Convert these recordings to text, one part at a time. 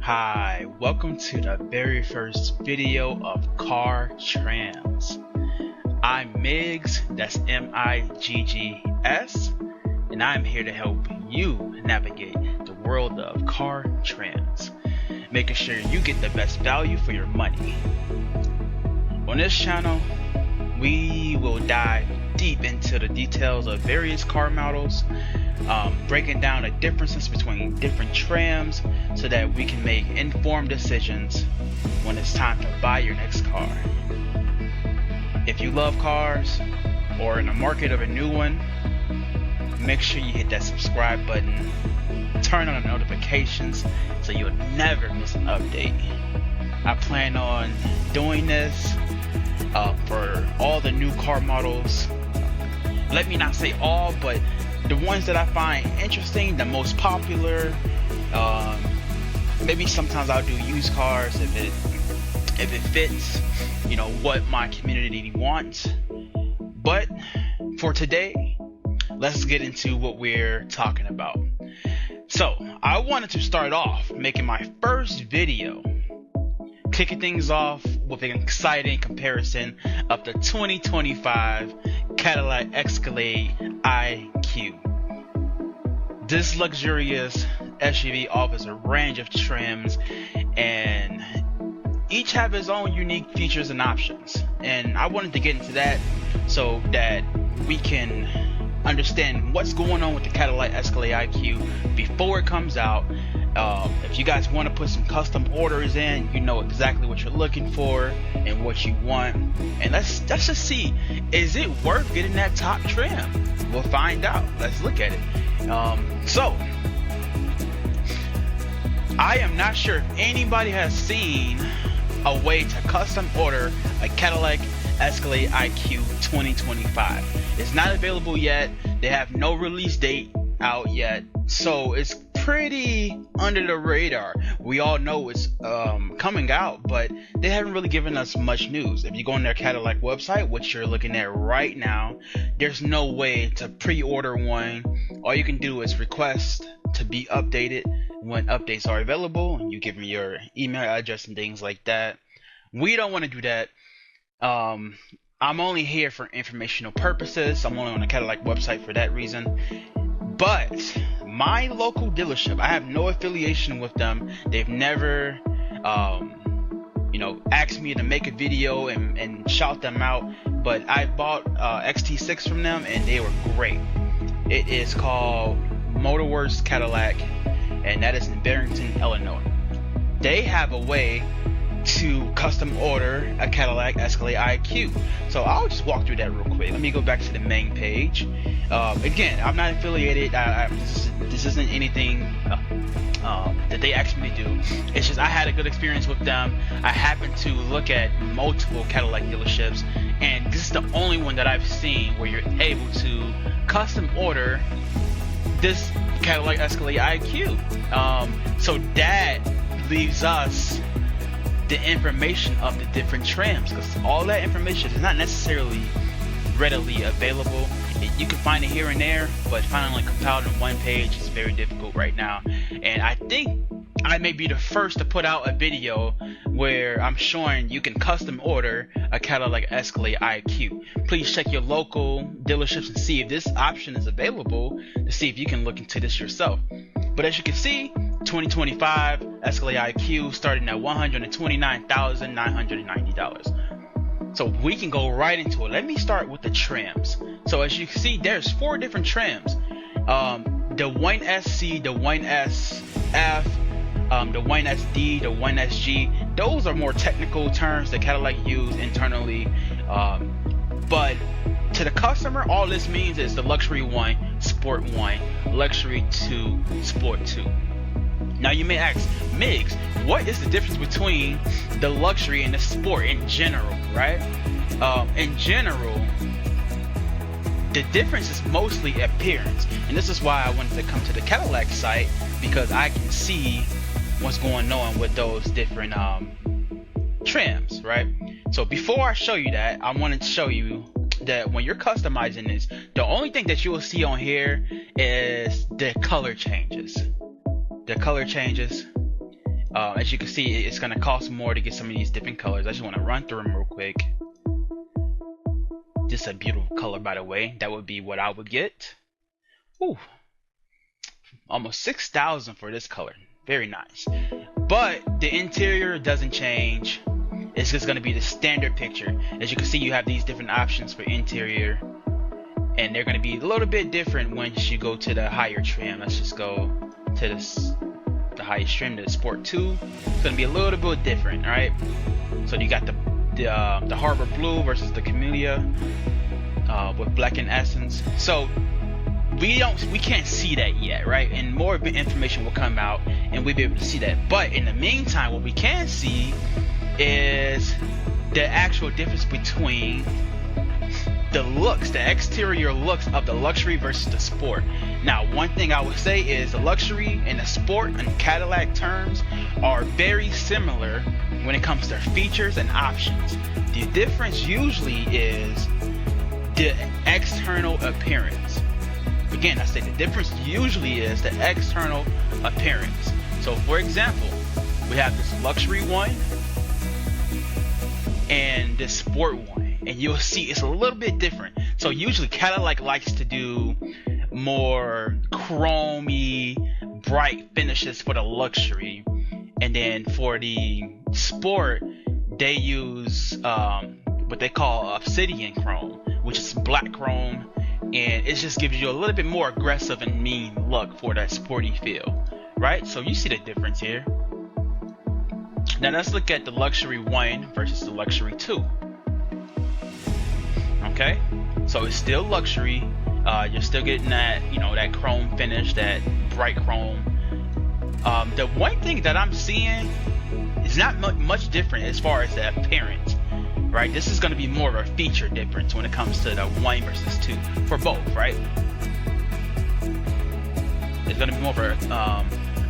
Hi, welcome to the very first video of car trams. I'm Miggs, that's M-I-G-G-S, and I'm here to help you navigate the world of car trams, making sure you get the best value for your money. On this channel, we will dive deep into the details of various car models, breaking down the differences between different trams so that we can make informed decisions when it's time to buy your next car. If you love cars or in the market of a new one, make sure you hit that subscribe button, turn on the notifications so you'll never miss an update. I plan on doing this for all the new car models. Let me not say all, but the ones that I find interesting, the most popular. Maybe sometimes I'll do used cars if it fits, what my community wants. But for today, let's get into what we're talking about. So I wanted to start off making my first video, kicking things off with an exciting comparison of the 2025 Cadillac Escalade IQ. This luxurious SUV offers a range of trims and each have its own unique features and options. And I wanted to get into that so that we can understand what's going on with the Cadillac Escalade IQ before it comes out. If you guys want to put some custom orders in, you know exactly what you're looking for and what you want. And let's just see, is it worth getting that top trim? We'll find out. Let's look at it. So I am not sure if anybody has seen a way to custom order a Cadillac Escalade IQ 2025. It's not available yet. They have no release date out yet, so it's pretty under the radar. We all know it's coming out, but they haven't really given us much news. If you go on their Cadillac website, which you're looking at right now, there's no way to pre-order one. All you can do is request to be updated when updates are available, and you give me your email address and things like that. We don't want to do that. I'm only here for informational purposes. I'm only on the Cadillac website for that reason. But my local dealership, I have no affiliation with them. They've never asked me to make a video and shout them out, but I bought XT6 from them and they were great. It is called Motorworks Cadillac, and that is in Barrington, Illinois. They have a way to custom order a Cadillac Escalade IQ. So I'll just walk through that real quick. Let me go back to the main page. Again, I'm not affiliated. This isn't anything that they asked me to do. It's just I had a good experience with them. I happened to look at multiple Cadillac dealerships, and this is the only one that I've seen where you're able to custom order this Cadillac Escalade IQ. So that leaves us the information of the different trims, because all that information is not necessarily readily available. You can find it here and there, but finding compiled on one page is very difficult right now. And I think I may be the first to put out a video where I'm showing you can custom order a Cadillac Escalade IQ. Please check your local dealerships and see if this option is available, to see if you can look into this yourself. But as you can see, 2025 Escalade IQ starting at $129,990. So we can go right into it. Let me start with the trims. So as you can see, there's 4 different trims. The 1SC, the 1SF, the 1SD, the 1SG. Those are more technical terms that Cadillac use internally. But to the customer, all this means is the Luxury 1, Sport 1, Luxury 2, Sport 2. Now you may ask, Miggs, what is the difference between the Luxury and the Sport in general, right? In general, the difference is mostly appearance. And this is why I wanted to come to the Cadillac site, because I can see what's going on with those different trims, right? So before I show you that, I wanted to show you that when you're customizing this, the only thing that you will see on here is the color changes. As you can see, it's going to cost more to get some of these different colors. I just want to run through them real quick. Just a beautiful color, by the way. That would be what I would get. Ooh, almost 6,000 for this color. Very nice. But the interior doesn't change. It's just going to be the standard picture. As you can see, you have these different options for interior, and they're going to be a little bit different once you go to the higher trim. Let's just go to the highest trim, the Sport 2. It's going to be a little bit different, right? So you got the Harbor Blue versus the Camellia with Black and Essence. So we can't see that yet, right? And more information will come out, and we'll be able to see that. But in the meantime, what we can see is the actual difference between the looks, the exterior looks of the luxury versus the sport. Now, one thing I would say is the luxury and the sport in Cadillac terms are very similar when it comes to features and options. The difference usually is the external appearance. Again, I say the difference usually is the external appearance. So for example, we have this luxury one and this sport one, and you'll see it's a little bit different. So usually Cadillac likes to do more chromy, bright finishes for the luxury, and then for the sport they use what they call obsidian chrome, which is black chrome, and it just gives you a little bit more aggressive and mean look for that sporty feel, right? So you see the difference here. Now let's look at the luxury 1 versus the luxury 2. Okay, so it's still luxury. You're still getting that, that chrome finish, that bright chrome. The one thing that I'm seeing is not much different as far as the appearance, right? This is going to be more of a feature difference when it comes to the 1 versus 2 for both, right? It's going to be more of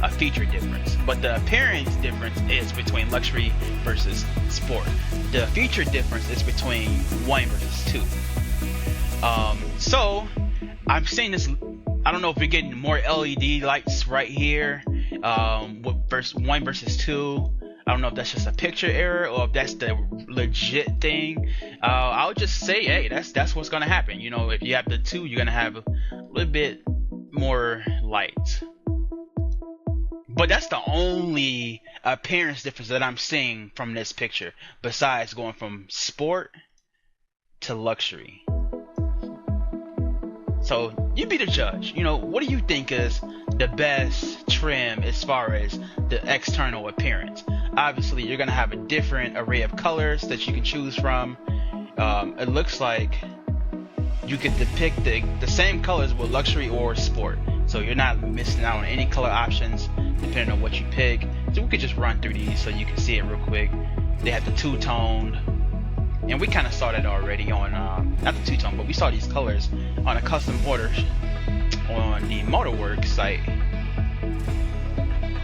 a feature difference, but the appearance difference is between luxury versus sport. The feature difference is between 1 versus 2. So I'm seeing this. I don't know if you're getting more LED lights right here with 1 versus 2. I don't know if that's just a picture error or if that's the legit thing. I'll just say, hey, that's what's gonna happen. If you have the 2, you're gonna have a little bit more light. But that's the only appearance difference that I'm seeing from this picture, besides going from sport to luxury. So you be the judge. What do you think is the best trim as far as the external appearance? Obviously, you're gonna have a different array of colors that you can choose from. It looks like you could depict the same colors with luxury or sport, so you're not missing out on any color options depending on what you pick. So we could just run through these so you can see it real quick. They have the two-toned, and we kind of saw that already on not the two-tone, but we saw these colors on a custom order on the Motorworks site.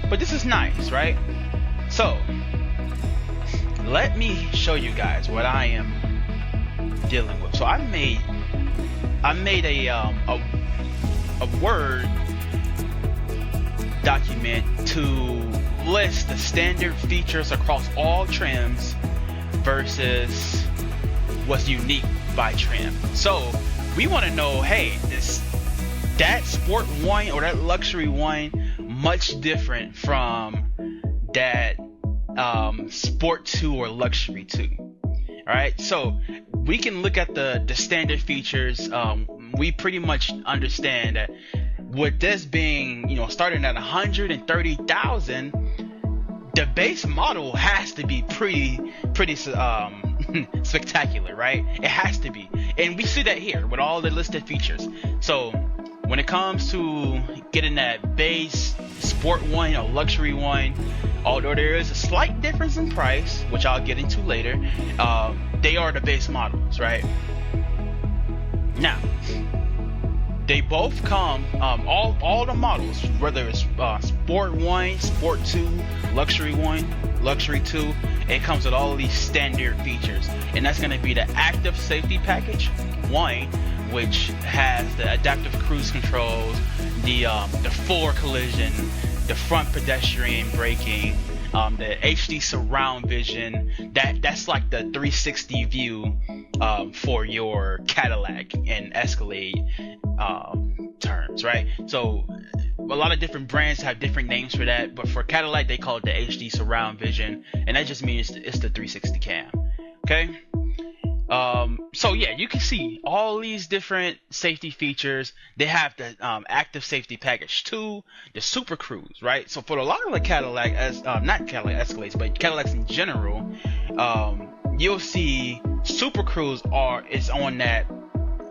But this is nice, right? So let me show you guys what I am dealing with. So I made a Word document to list the standard features across all trims versus what's unique by trim. So we want to know, hey, that sport 1 or that luxury 1 much different from that sport 2 or luxury 2. Alright, so we can look at the standard features. We pretty much understand that with this being, starting at 130,000, the base model has to be pretty spectacular, right? It has to be, and we see that here with all the listed features. So when it comes to getting that base sport 1 or luxury 1, although there is a slight difference in price, which I'll get into later, they are the base models, right? Now, they both come, all the models, whether it's sport 1, sport 2, luxury 1, luxury 2, it comes with all of these standard features, and that's going to be the active safety package 1, which has the adaptive cruise controls, the forward collision, the front pedestrian braking, The HD surround vision, that's like the 360 view for your Cadillac and Escalade terms, right? So a lot of different brands have different names for that, but for Cadillac they call it the HD surround vision, and that just means it's the 360 cam. Okay. So yeah, you can see all these different safety features. They have the active safety package 2, the Super Cruise, right? So for a lot of the Cadillac, not Cadillac Escalades, but Cadillacs in general, you'll see Super Cruise is on that,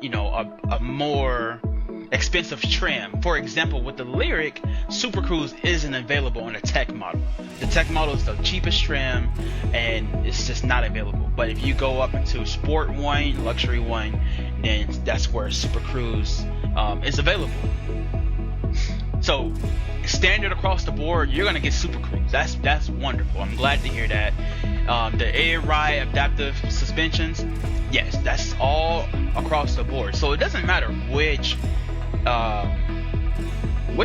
a more expensive trim. For example, with the Lyric, Super Cruise isn't available on the Tech model. The Tech model is the cheapest trim, and it's just not available. But if you go up into Sport 1, Luxury 1, then that's where Super Cruise is available. So standard across the board, you're gonna get Super Cruise. That's wonderful. I'm glad to hear that. The Air Ride adaptive suspensions, yes, that's all across the board. So it doesn't matter which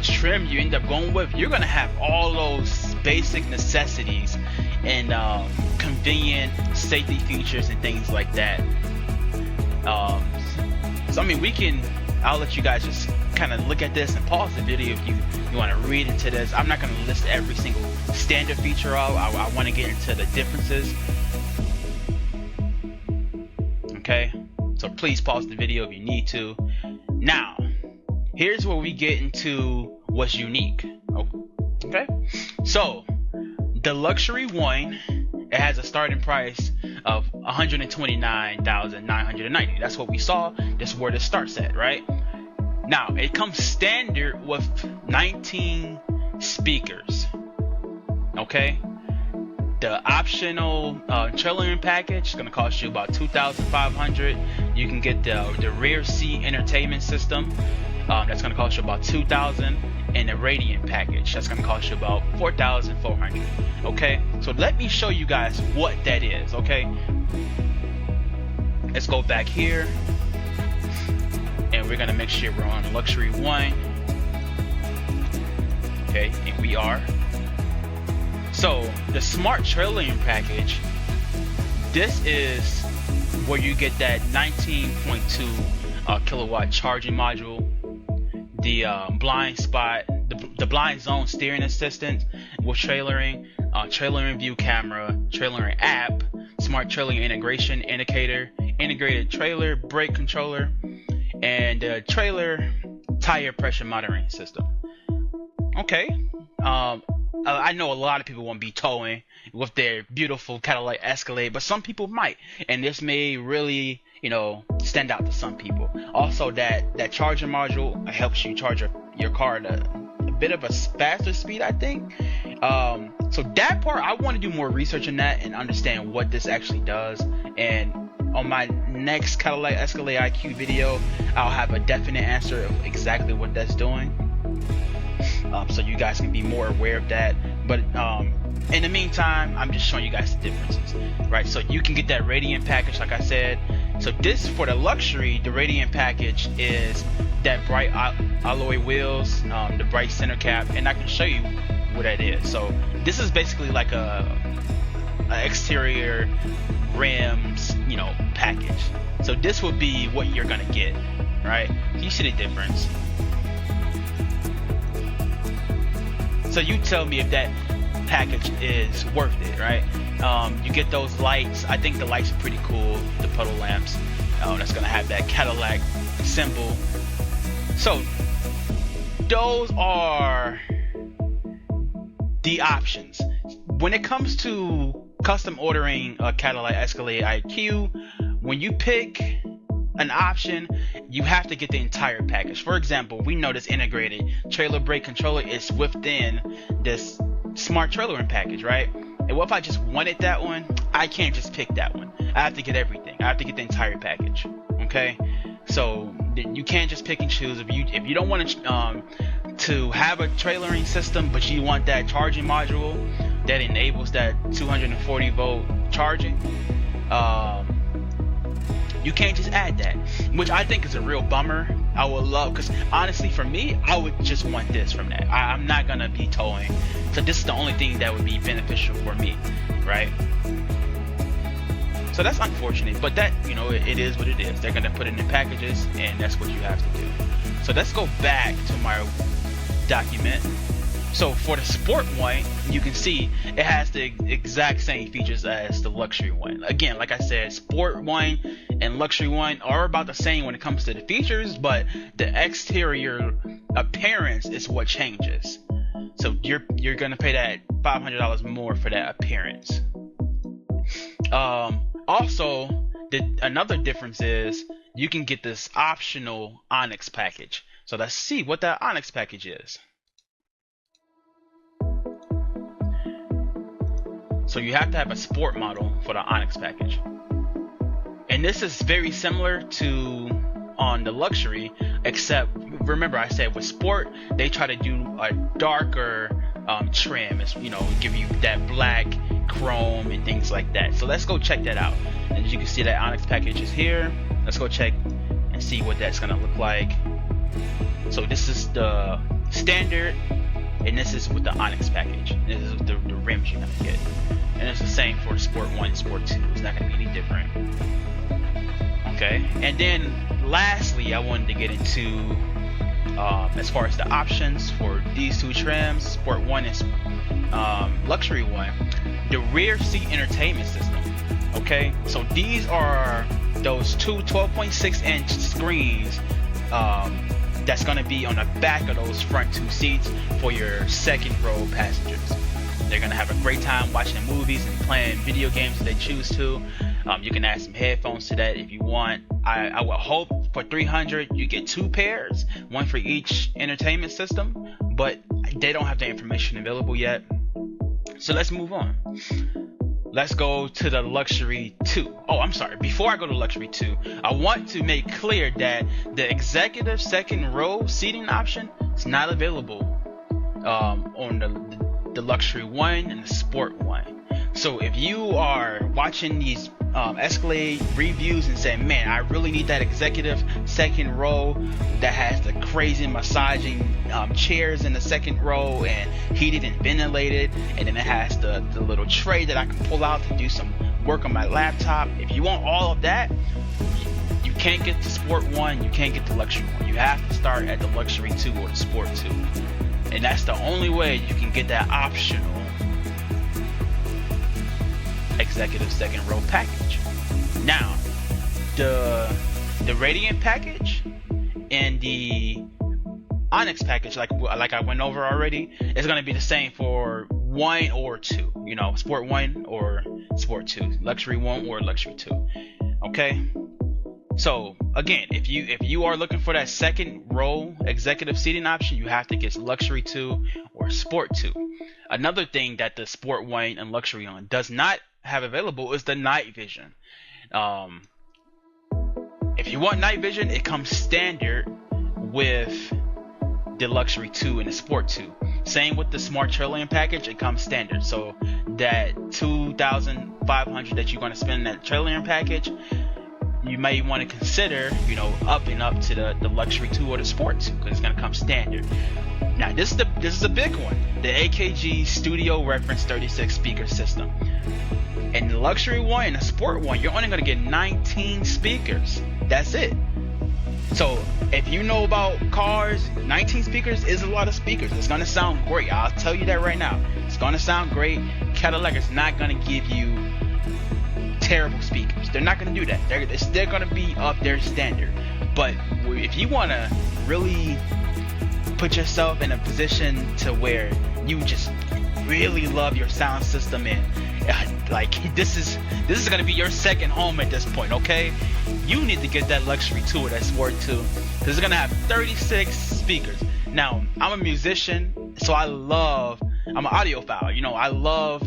trim you end up going with, you're gonna have all those basic necessities and convenient safety features and things like that. So I mean, I'll let you guys just kind of look at this and pause the video if you want to read into this. I'm not going to list every single standard feature of. I want to get into the differences. Okay, so please pause the video if you need to. Now, here's where we get into what's unique. Okay, so the Luxury 1, it has a starting price of $129,990. That's what we saw. That's where this starts at, right? Now, it comes standard with 19 speakers. Okay? The optional trailering package is going to cost you about $2,500. You can get the rear seat entertainment system. That's going to cost you about $2,000. And the Radiant package, that's going to cost you about $4,400. Okay, so let me show you guys what that is. Okay, let's go back here, and we're going to make sure we're on Luxury 1. Okay, and we are. So the Smart Trailering package, this is where you get that 19.2 kilowatt charging module, the blind spot, the blind zone steering assistant with trailering, trailering view camera, trailering app, smart trailer integration indicator, integrated trailer brake controller, and trailer tire pressure monitoring system. Okay, I know a lot of people won't be towing with their beautiful Cadillac Escalade, but some people might, and this may really stand out to some people. Also, that charging module helps you charge your car at a bit of a faster speed, I think. So that part, I want to do more research on that and understand what this actually does. And on my next Cadillac Escalade IQ video, I'll have a definite answer of exactly what that's doing. So you guys can be more aware of that. But in the meantime, I'm just showing you guys the differences, right? So you can get that Radiant package, like I said. So this, for the Luxury, the Radiant package is that bright alloy wheels, the bright center cap, and I can show you what that is. So this is basically like a exterior rims, package. So this would be what you're gonna get, right? You see the difference. So you tell me if that package is worth it, right? You get those lights. I think the lights are pretty cool. The puddle lamps. That's gonna have that Cadillac symbol. So those are the options. When it comes to custom ordering a Cadillac Escalade IQ, when you pick an option, you have to get the entire package. For example, we know this integrated trailer brake controller is within this smart trailering package, right? And what if I just wanted that one? I can't just pick that one. I have to get everything. I have to get the entire package. Okay, so you can't just pick and choose. If you don't want to have a trailering system, but you want that charging module that enables that 240 volt charging, You can't just add that, which I think is a real bummer. I would love, because honestly for me, I would just want this from that. I'm not gonna be towing, so this is the only thing that would be beneficial for me, right? So that's unfortunate, but that, you know, it is what it is. They're gonna put it in packages, and that's what you have to do. So let's go back to my document. So for the sport one, you can see it has the exact same features as the luxury one. Again, like I said, sport one and luxury one are about the same when it comes to the features, but the exterior appearance is what changes. So you're gonna pay that $500 more for that appearance. Also, another difference is you can get this optional Onyx package. So let's see what that Onyx package is. So you have to have a sport model for the Onyx package. And this is very similar to on the luxury, except remember I said with sport, they try to do a darker trim. It's, you know, give you that black chrome and things like that. So let's go check that out. And as you can see, that Onyx package is here. Let's go check and see what that's gonna look like. So this is the standard, and this is with the Onyx package. This is the rims you're gonna get, and it's the same for Sport 1 and Sport 2. It's not gonna be any different. Okay, and then lastly, I wanted to get into as far as the options for these two trims, Sport 1 and Luxury 1, the rear seat entertainment system. Okay, so these are those two 12.6-inch screens that's going to be on the back of those front two seats for your second row passengers. They're going to have a great time watching movies and playing video games if they choose to. You can add some headphones to that if you want. I would hope for $300 you get two pairs, one for each entertainment system, but they don't have the information available yet. So let's move on. Let's go to the Luxury 2. Oh, I'm sorry. Before I go to Luxury 2, I want to make clear that the executive second row seating option is not available on the Luxury 1 and the Sport 1. So if you are watching these Escalade reviews and saying, man, I really need that executive second row that has the crazy massaging chairs in the second row and heated and ventilated, and then it has the little tray that I can pull out to do some work on my laptop. If you want all of that, you can't get the Sport 1, you can't get the Luxury 1. You have to start at the Luxury 2 or the Sport 2. And that's the only way you can get that optional executive second row package. Now, the Radiant package and the Onyx package, like I went over already, is going to be the same for 1 or 2. You know, Sport 1 or Sport 2, Luxury 1 or Luxury 2. Okay. So again, if you are looking for that second row executive seating option, you have to get Luxury 2 or Sport 2. Another thing that the Sport 1 and Luxury 1 does not have available is the night vision. If you want night vision, it comes standard with the Luxury 2 and the Sport 2. Same with the Smart Trailer package, it comes standard. So that $2,500 that you're going to spend in that trailer package, you may want to consider, you know, upping up to the Luxury 2 or the Sport 2, because it's going to come standard. Now this is a big one, the AKG Studio Reference 36 speaker system. And the Luxury 1 and the Sport 1, you're only going to get 19 speakers. That's it. So if you know about cars, 19 speakers is a lot of speakers. It's going to sound great. I'll tell you that right now. It's going to sound great. Cadillac is not going to give you terrible speakers. They're not going to do that. They're going to be up their standard. But if you want to really put yourself in a position to where you just really love your sound system and like this is going to be your second home at this point, okay? You need to get that Luxury 2 or that Sport 2, because it's going to have 36 speakers. Now, I'm a musician, so I'm an audiophile, you know, I love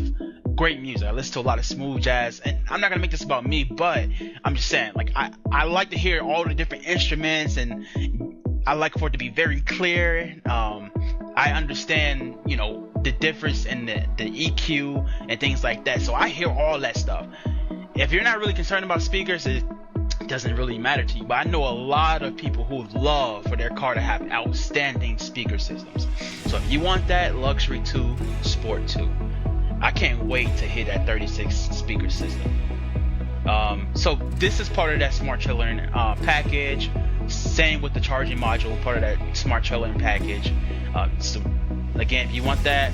great music. I listen to a lot of smooth jazz, and I'm not going to make this about me, but I'm just saying, like, I like to hear all the different instruments, and I like for it to be very clear. I understand, you know, the difference in the EQ and things like that. So I hear all that stuff. If you're not really concerned about speakers, doesn't really matter to you. But I know a lot of people who love for their car to have outstanding speaker systems. So if you want that luxury 2, sport 2, I can't wait to hit that 36 speaker system. So this is part of that smart trailer package. Same with the charging module, part of that smart trailer package. So again, if you want that,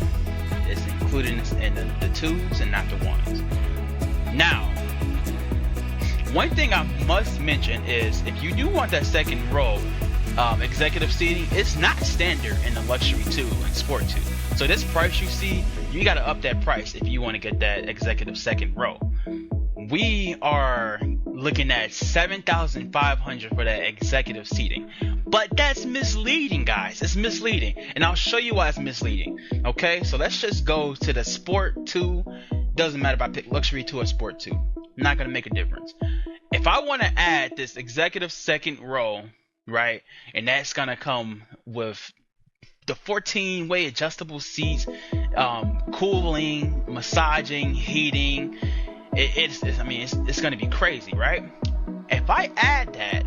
it's included in the 2s and not the 1s. Now, one thing I must mention is if you do want that second row executive seating, it's not standard in the luxury 2 and sport 2. So this price you see, you got to up that price if you want to get that executive second row. We are looking at $7,500 for that executive seating, but that's misleading, guys. It's misleading, and I'll show you why it's misleading. Okay, so let's just go to the sport 2. Doesn't matter if I pick luxury 2 or sport 2, not gonna make a difference. If I want to add this executive second row, right, and that's gonna come with the 14-way adjustable seats, cooling, massaging, heating. It's gonna be crazy, right? If I add that,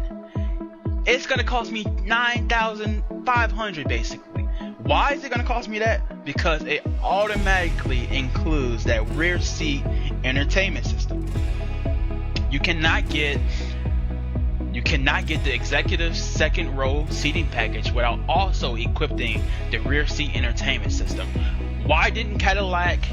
it's gonna cost me $9,500 basically. Why is it gonna cost me that? Because it automatically includes that rear seat entertainment system. You cannot get the executive second row seating package without also equipping the rear seat entertainment system. Why didn't Cadillac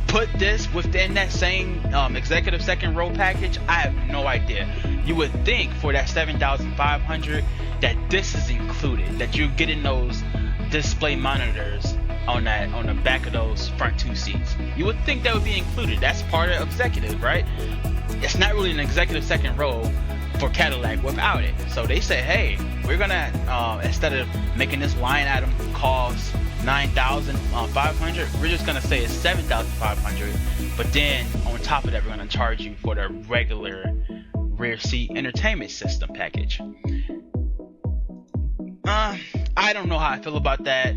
put this within that same executive second row package? I have no idea. You would think for that $7,500 that this is included, that you're getting those display monitors on the back of those front 2 seats. You would think that would be included. That's part of executive, right? It's not really an executive second row for Cadillac without it. So they say, hey, we're gonna instead of making this line item cost $9,500, we're just gonna say it's $7,500, but then on top of that, we're gonna charge you for the regular rear seat entertainment system package. I don't know how I feel about that,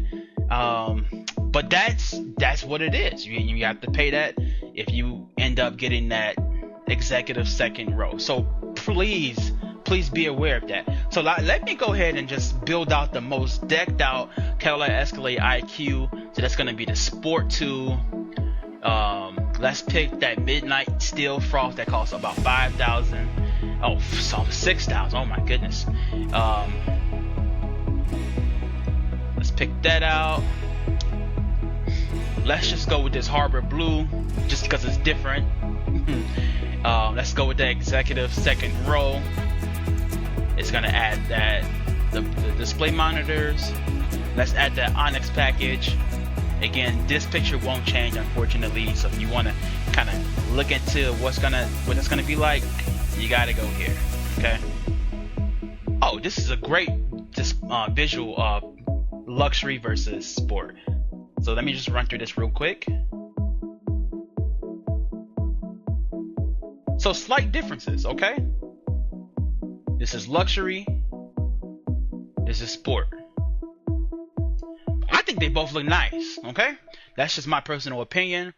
but that's what it is. You have to pay that if you end up getting that executive second row. So please be aware of that. So let me go ahead and just build out the most decked out Cadillac Escalade IQ. So that's going to be the Sport 2. Let's pick that Midnight Steel Frost that costs about $5,000. Oh, so $6,000. Oh my goodness. Let's pick that out. Let's just go with this Harbor Blue, just because it's different. Let's go with the executive second row. It's gonna add that the display monitors. Let's add that Onyx package. Again, this picture won't change, unfortunately. So if you want to kind of look into what it's gonna be like, you gotta go here. Okay. Oh, this is a great visual of luxury versus sport. So let me just run through this real quick. So slight differences, okay? This is luxury. This is sport. I think they both look nice, okay? That's just my personal opinion.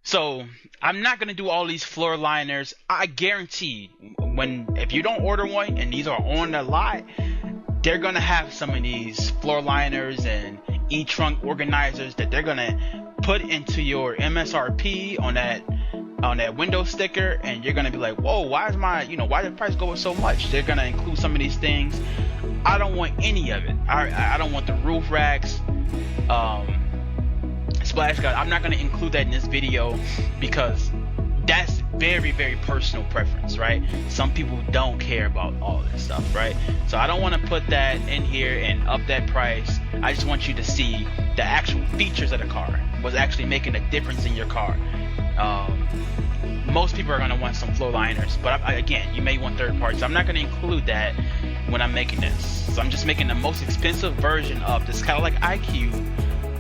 So I'm not gonna do all these floor liners. I guarantee if you don't order one and these are on the lot, they're gonna have some of these floor liners and e-trunk organizers that they're gonna put into your MSRP on that window sticker, and you're gonna be like, whoa, why did the price go up so much? They're gonna include some of these things. I don't want any of it. I don't want the roof racks, splash guard. I'm not gonna include that in this video because that's very, very personal preference, right? Some people don't care about all this stuff, right? So I don't want to put that in here and up that price. I just want you to see the actual features of the car, what's actually making a difference in your car. Most people are going to want some floor liners, but again, you may want third parties. So I'm not going to include that when I'm making this. So I'm just making the most expensive version of this Cadillac IQ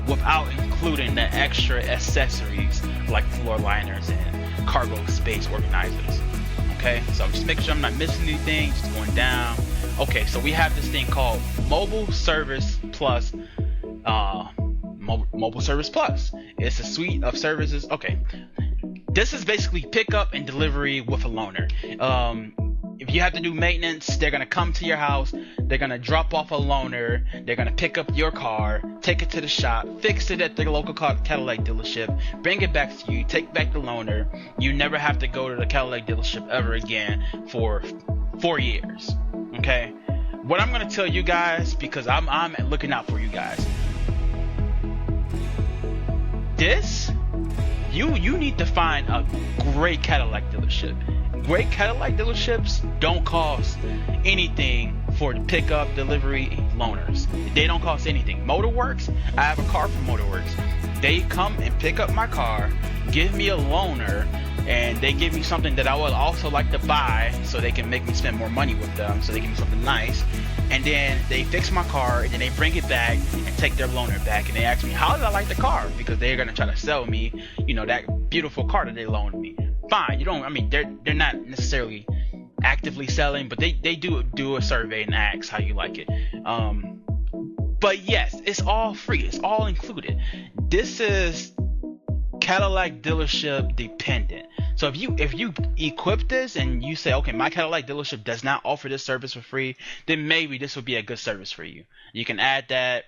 without including the extra accessories like floor liners and cargo space organizers. Okay, so I'm just making sure I'm not missing anything, just going down. Okay, so we have this thing called Mobile Service Plus. Mobile Service Plus. It's a suite of services. Okay, this is basically pickup and delivery with a loaner. if you have to do maintenance, they're gonna come to your house, they're gonna drop off a loaner, they're gonna pick up your car, take it to the shop, fix it at the local Cadillac dealership, bring it back to you, take back the loaner. You never have to go to the Cadillac dealership ever again for 4 years. Okay? What I'm gonna tell you guys, because I'm looking out for you guys. You need to find a great Cadillac dealership. Great Cadillac dealerships don't cost anything for the pickup, delivery, loaners. They don't cost anything. Motorworks, I have a car from Motorworks. They come and pick up my car, give me a loaner, and they give me something that I would also like to buy so they can make me spend more money with them, so they give me something nice. And then they fix my car, and then they bring it back and take their loaner back, and they ask me how did I like the car, because they're gonna try to sell me, that beautiful car that they loaned me. Fine, they're not necessarily actively selling, but they do a survey and ask how you like it. But yes, it's all free, it's all included. This is Cadillac dealership dependent. So if you equip this and you say, okay, my Cadillac dealership does not offer this service for free, then maybe this would be a good service for you. You can add that,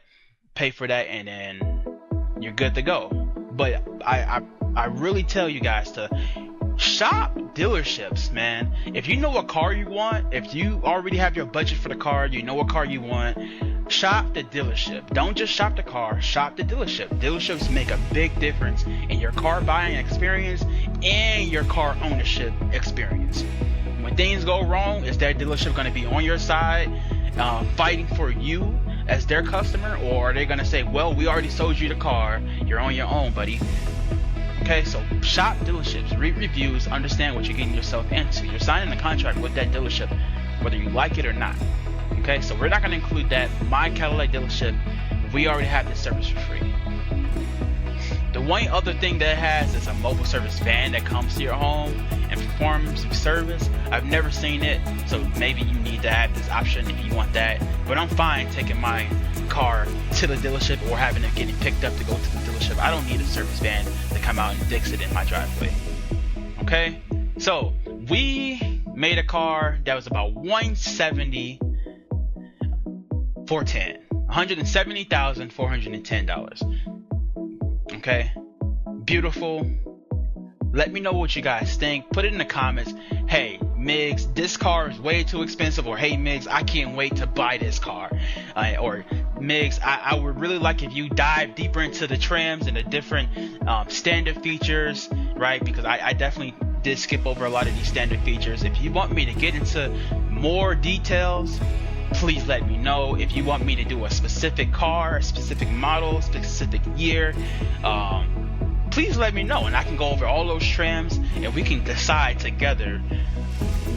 pay for that, and then you're good to go. But I really tell you guys to shop dealerships, man. If you know what car you want, if you already have your budget for the car, you know what car you want, shop the dealership. Don't just shop the car, shop the dealership. Dealerships make a big difference in your car buying experience and your car ownership experience. When things go wrong, is that dealership going to be on your side, fighting for you as their customer, or are they going to say, well, we already sold you the car, you're on your own, buddy? Okay, so shop dealerships, read reviews, understand what you're getting yourself into. You're signing a contract with that dealership, whether you like it or not. Okay, so we're not going to include that. My Cadillac dealership, we already have this service for free. The one other thing that it has is a mobile service van that comes to your home and performs service. I've never seen it, so maybe you need to add this option if you want that. But I'm fine taking my car to the dealership or having it getting picked up to go to the dealership. I don't need a service van to come out and fix it in my driveway. Okay, so we made a car that was about $170,410. $170,410. Okay, beautiful. Let me know what you guys think. Put it in the comments. Hey Migs, this car is way too expensive, or hey Migs, I can't wait to buy this car, or Migs, I would really like if you dive deeper into the trims and the different standard features, right? Because I definitely did skip over a lot of these standard features. If you want me to get into more details, please let me know. If you want me to do a specific car, a specific model, specific year, please let me know, and I can go over all those trims and we can decide together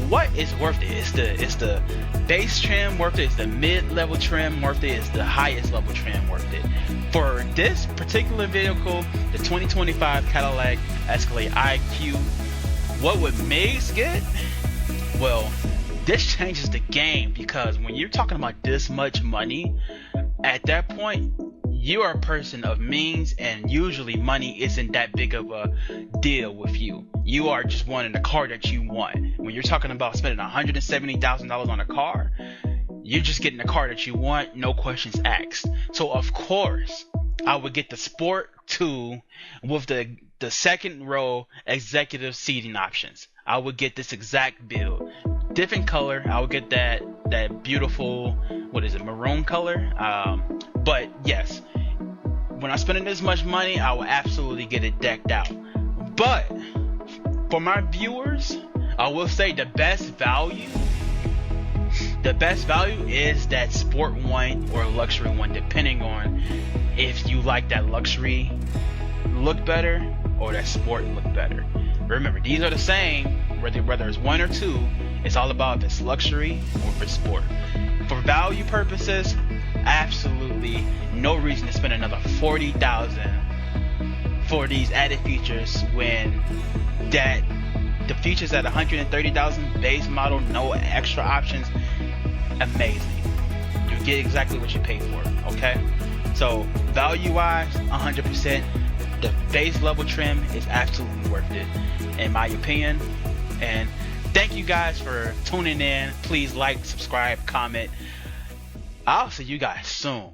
what is worth it. Is the base trim worth it? Is the mid-level trim worth it? Is the highest level trim worth it? For this particular vehicle, the 2025 Cadillac Escalade IQ, what would Migs get? Well, this changes the game, because when you're talking about this much money, at that point, you are a person of means, and usually money isn't that big of a deal with you. You are just wanting the car that you want. When you're talking about spending $170,000 on a car, you're just getting the car that you want, no questions asked. So of course, I would get the Sport 2 with the second row executive seating options. I would get this exact build. Different color. I would get that beautiful, maroon color. But yes, when I'm spending this much money, I will absolutely get it decked out. But for my viewers, I will say the best value is that Sport 1 or Luxury 1, depending on if you like that luxury look better or that sport look better. Remember, these are the same, whether it's 1 or 2. It's all about if it's luxury or if it's sport. For value purposes, absolutely no reason to spend another $40,000 for these added features when the features at $130,000 base model, no extra options. Amazing. You get exactly what you pay for. Okay, so value wise, 100%. The base level trim is absolutely worth it, in my opinion. And Thank you guys for tuning in. Please like, subscribe, comment. I'll see you guys soon.